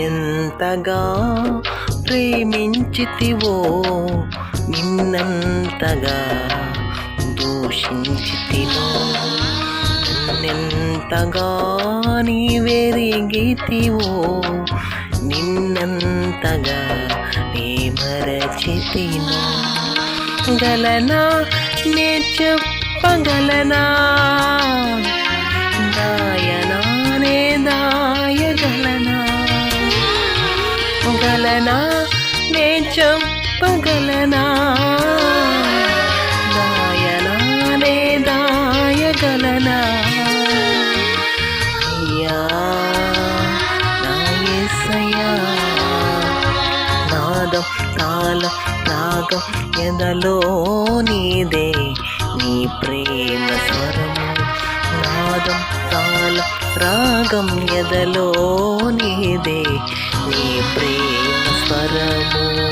నన్నెంతగా ప్రేమించితివో నిన్నంతగా దూషించితినో నన్నెంతగా నీవెరిగితివో నిన్నంతగా నీ మరచితినో గలనా నే చెప్పగలనా దాయనా నే దాయగలనా గలనా నే చెప్పగలనా దాయనా నే దాయగలనా అయ్యా నా యేసయ్యా నాదం తాళం రాగం ఎదలో నీదే నీ ప్రేమ స్వరము నాదం తాళం రాగం ఎదలో నీదే నీ ప్రేమ స్వరము